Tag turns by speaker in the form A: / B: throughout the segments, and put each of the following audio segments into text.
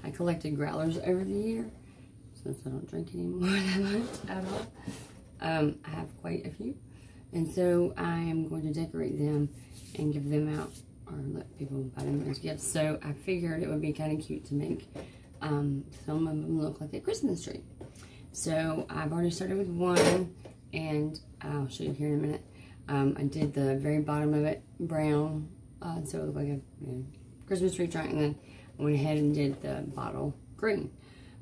A: I collected growlers over the year, since I don't drink anymore that much at all. I have quite a few, and so I am going to decorate them and give them out, or let people buy them as gifts. So I figured it would be kind of cute to make some of them look like a Christmas tree. So I've already started with one, and I'll show you here in a minute. I did the very bottom of it brown, so it looked like a Christmas tree trunk, and then I went ahead and did the bottle green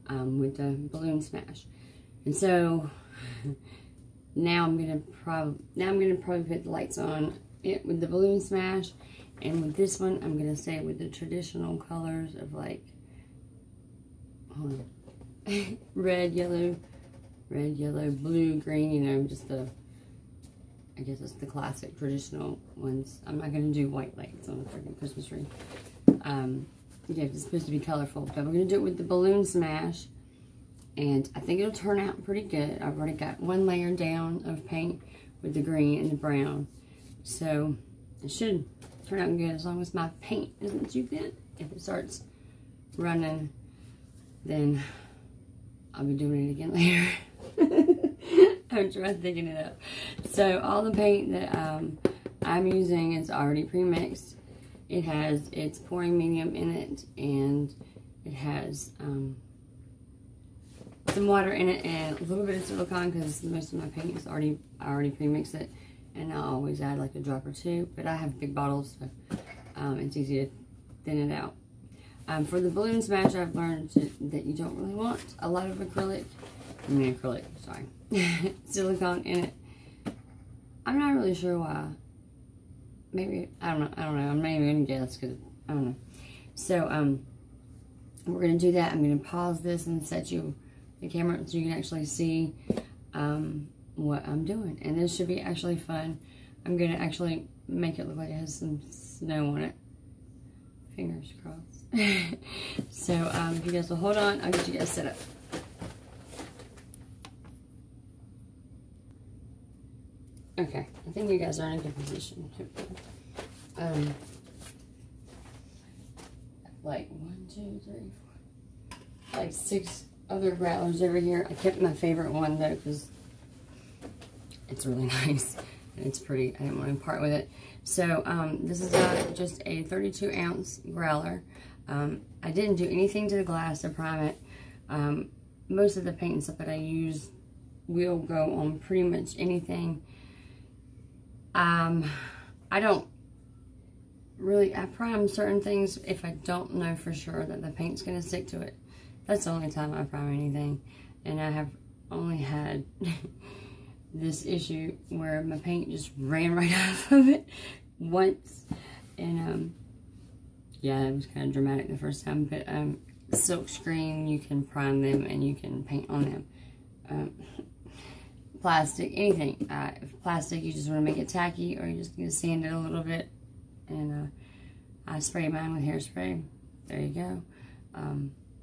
A: with the balloon smash. And so now I'm gonna probably put the lights on it with the balloon smash, and with this one I'm gonna stay with the traditional colors of like, hold on, red, yellow, blue, green. You know, just the, I guess it's the classic traditional ones. I'm not gonna do white lights on a freaking Christmas tree. Yeah, it's supposed to be colorful, but we're gonna do it with the balloon smash, and I think it'll turn out pretty good. I've already got one layer down of paint with the green and the brown, so it should turn out good as long as my paint isn't too thin. If it starts running, then I'll be doing it again later. I'm trying thinking it up. So all the paint that I'm using is already pre-mixed. It has its pouring medium in it, and it has some water in it and a little bit of silicone, because most of my paint is I already pre-mixed it, and I always add like a drop or two, but I have big bottles, so it's easy to thin it out. For the balloon smash, I've learned that you don't really want a lot of silicone in it. I'm not really sure why. Maybe, I don't know, I'm not even gonna guess, because I don't know. So, we're gonna do that. I'm gonna pause this and set you the camera so you can actually see what I'm doing. And this should be actually fun. I'm gonna actually make it look like it has some snow on it. Fingers crossed. So, if you guys will hold on, I'll get you guys set up. Okay, I think you guys are in a good position. Like 1, 2, 3, 4, like 6 other growlers over here. I kept my favorite one though, because it's really nice and it's pretty. I didn't want to part with it. So this is just a 32 ounce growler. I didn't do anything to the glass to prime it. Most of the paint and stuff that I use will go on pretty much anything. I don't really, I prime certain things if I don't know for sure that the paint's going to stick to it. That's the only time I prime anything. And I have only had this issue where my paint just ran right off of it once. And, yeah, it was kind of dramatic the first time. But, silk screen, you can prime them and you can paint on them. Plastic, anything. If plastic, you just want to make it tacky, or you just need to sand it a little bit. And I spray mine with hairspray. There you go.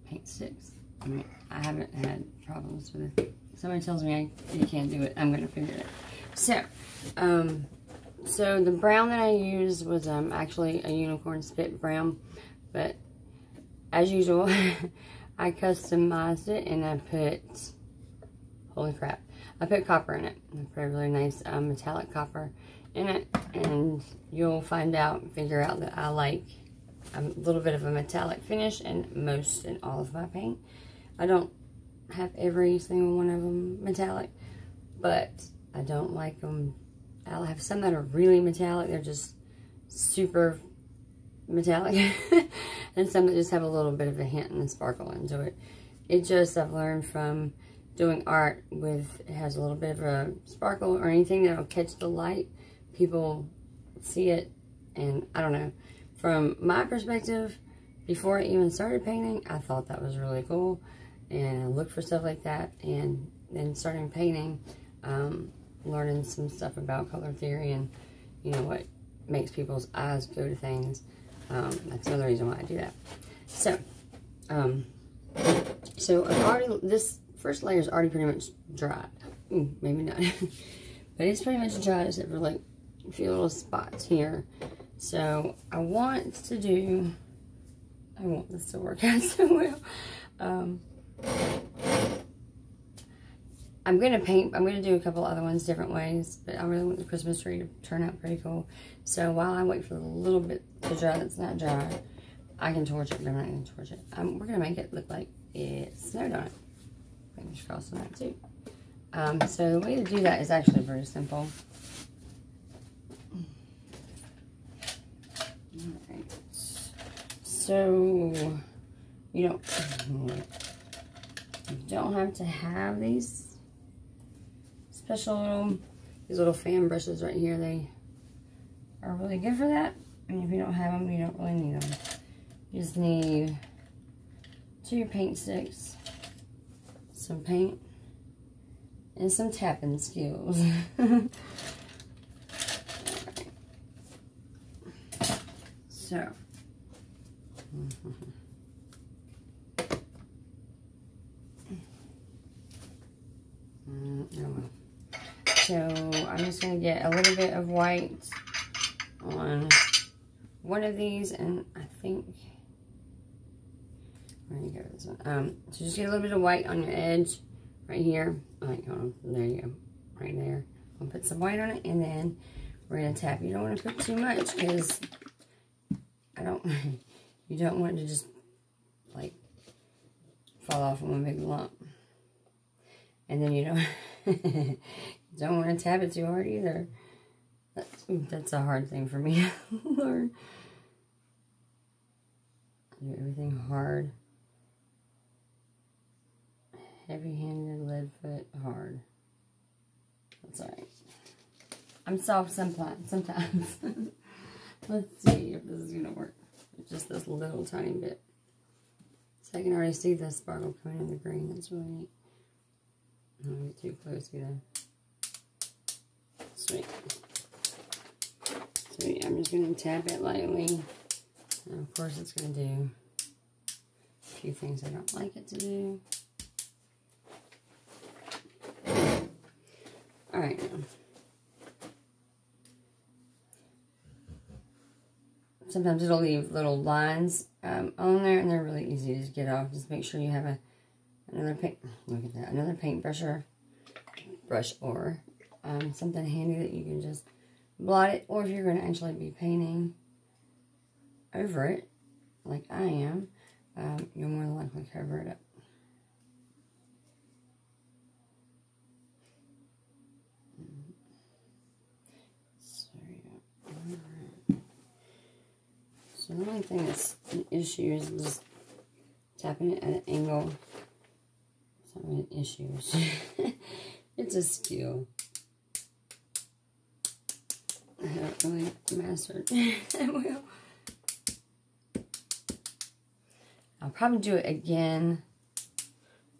A: Paint sticks. I mean, I haven't had problems with it. Somebody tells me you can't do it, I'm going to figure it out. So the brown that I used was actually a unicorn spit brown, but as usual, I customized it and I put, holy crap, I put copper in it. I put a really nice metallic copper in it, and you'll figure out that I like a little bit of a metallic finish in most and all of my paint. I don't have every single one of them metallic, but I don't like them. I'll have some that are really metallic, they're just super metallic, and some that just have a little bit of a hint and a sparkle into it. It just, I've learned from doing art with, it has a little bit of a sparkle or anything that'll catch the light, people see it, and I don't know. From my perspective, before I even started painting, I thought that was really cool, and I looked for stuff like that, and then starting painting, learning some stuff about color theory and, you know, what makes people's eyes go to things. That's another reason why I do that. So, I've already, this first layer is already pretty much dried. Maybe not. But it's pretty much dried except for like a few little spots here. So I want to do I want this to work out so well. I'm going to paint. I'm going to do a couple other ones different ways, but I really want the Christmas tree to turn out pretty cool. So while I wait for a little bit to dry that's not dry, I can torch it, but I'm not going to torch it. We're going to make it look like it snowed on it. Fingers crossed on that too. So the way to do that is actually very simple. Alright. So you don't have to have these special little fan brushes right here. They are really good for that. And if you don't have them, you don't really need them. You just need 2 paint sticks, some paint, and some tapping skills. Right. So, so I'm just going to get a little bit of white on one of these, and I think where do you go with this one? So just get a little bit of white on your edge right here. Like, hold on, there you go, right there. I'll put some white on it, and then we're gonna tap. You don't want to put too much because you don't want it to just like fall off in one big lump. And then you don't want to tap it too hard either. That's a hard thing for me to learn. Do everything hard. Heavy-handed, lead foot, hard. That's alright. I'm soft sometimes. Let's see if this is going to work. Just this little tiny bit. So I can already see the sparkle coming in the green. That's really neat. Don't get too close either. Sweet. So yeah, I'm just going to tap it lightly. And of course it's going to do a few things I don't like it to do. Alright now. Sometimes it'll leave little lines on there, and they're really easy to get off. Just make sure you have another paint. Look at that, another paintbrush or something handy that you can just blot it. Or if you're going to actually be painting over it, like I am, you'll more than likely cover it up. So the only thing that's an issue is just tapping it at an angle. It's not really an issue. It's a skill. I haven't really mastered that well. I'll probably do it again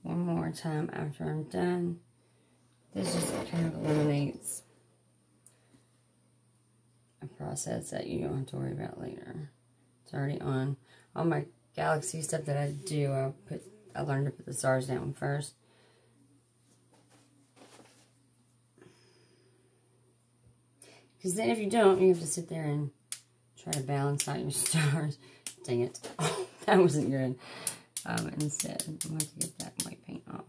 A: one more time after I'm done. This just kind of eliminates a process that you don't have to worry about later. It's already on. All my galaxy stuff that I do, I learned to put the stars down first. Because then if you don't, you have to sit there and try to balance out your stars. Dang it. Oh, that wasn't good. Instead, I'm going to get that white paint off.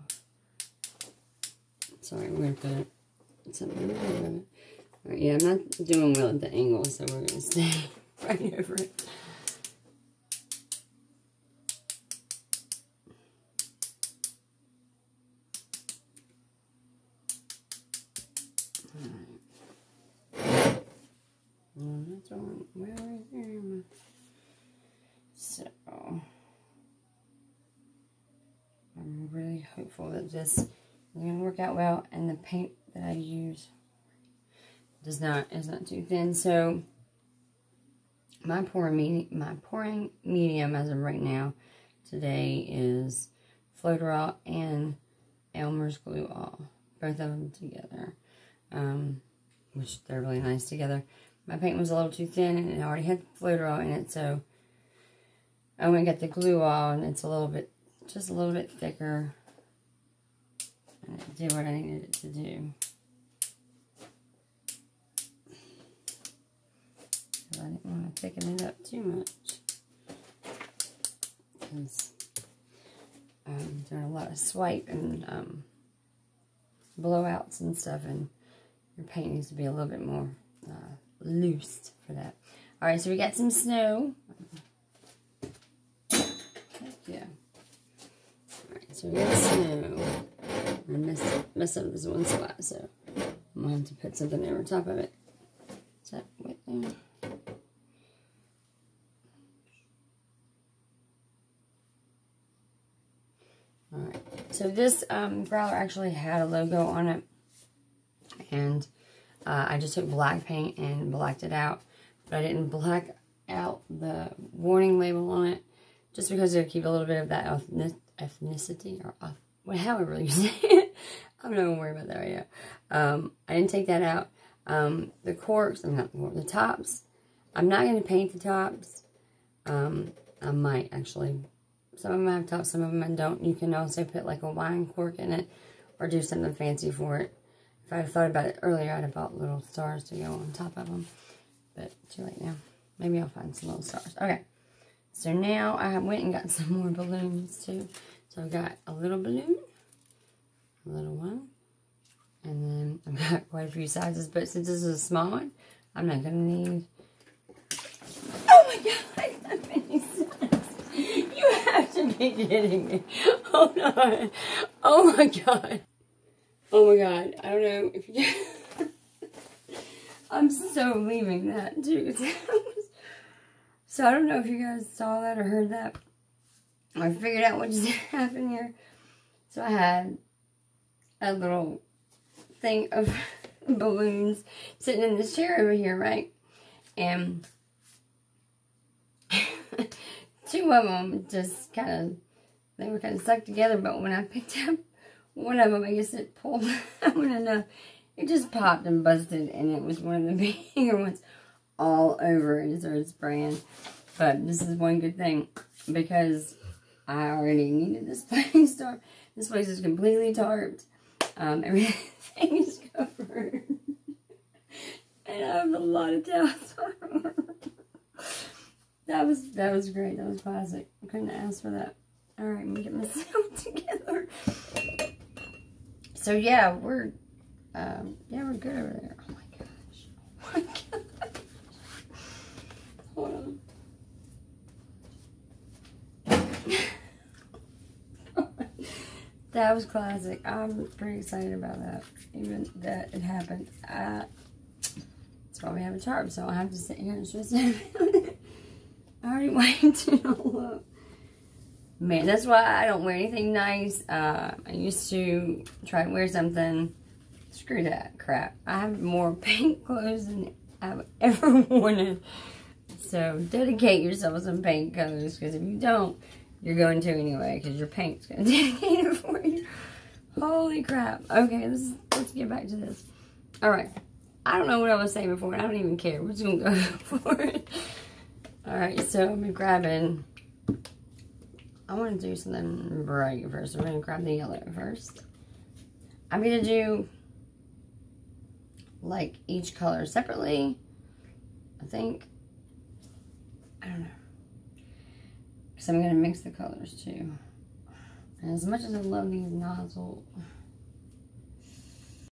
A: Sorry, we're going to put something in the middle of it. Alright, yeah, I'm not doing well at the angle, so we're going to stay right over it. That's on well right there. So I'm really hopeful that this is going to work out well, and the paint that I use is not too thin. So my pouring medium as of right now today is Floetrol and Elmer's Glue All, both of them together, which they're really nice together. My paint was a little too thin, and it already had Floetrol in it, so I went and got the Glue All, and it's just a little bit thicker, and it did what I needed it to do. I didn't want to thicken it up too much. because doing a lot of swipe and blowouts and stuff, and your paint needs to be a little bit more loose for that. Alright, so we got some snow. Yeah. Alright, so we got snow. I messed up this one spot, so I'm going to have to put something over top of it. Is that wet there? Alright, so this growler actually had a logo on it, and I just took black paint and blacked it out, but I didn't black out the warning label on it, just because it'll keep a little bit of that ethnicity, or however you say it. I'm not gonna worry about that right yet. I didn't take that out. The corks, the tops, I'm not gonna paint the tops. I might actually. Some of them have tops, some of them I don't. You can also put like a wine cork in it, or do something fancy for it. If I had thought about it earlier, I'd have bought little stars to go on top of them. But too late now. Maybe I'll find some little stars. Okay. So now I went and got some more balloons too. So I've got a little balloon, a little one, and then I've got quite a few sizes. But since this is a small one, I'm not going to need... Oh my God! That many sizes. You have to be kidding me. Hold on. Oh my God. Oh my God. I don't know if you... I'm so leaving that too. So I don't know if you guys saw that or heard that. I figured out what just happened here. So I had a little thing of balloons sitting in this chair over here, right? And two of them just they were kind of stuck together, but when I picked up one of them, I guess it pulled out enough. It just popped and busted, and it was one of the bigger ones all over it. It started spraying. But this is one good thing, because I already needed this place tarp. This place is completely tarped. Everything is covered. And I have a lot of towels on. That was great. That was classic. I couldn't ask for that. Alright, I'm gonna get myself together. So yeah, we're good over there. Oh my gosh. Oh my gosh. Hold on. That was classic. I'm pretty excited about that. Even that it happened. That's why we have a tarp, so I have to sit here and stress it. I already waited it all up. Man, that's why I don't wear anything nice. I used to try to wear something. Screw that crap. I have more pink clothes than I've ever wanted. So dedicate yourself to some pink colors, because if you don't, you're going to anyway, because your paint's going to dedicate it for you. Holy crap. Okay, let's get back to this. Alright. I don't know what I was saying before, and I don't even care. We're just going to go for it. Alright, so I'm grabbing... I want to do something bright first. I'm going to grab the yellow first. I'm going to do, like, each color separately. I think. I don't know. Because I'm going to mix the colors, too. And as much as I love these nozzle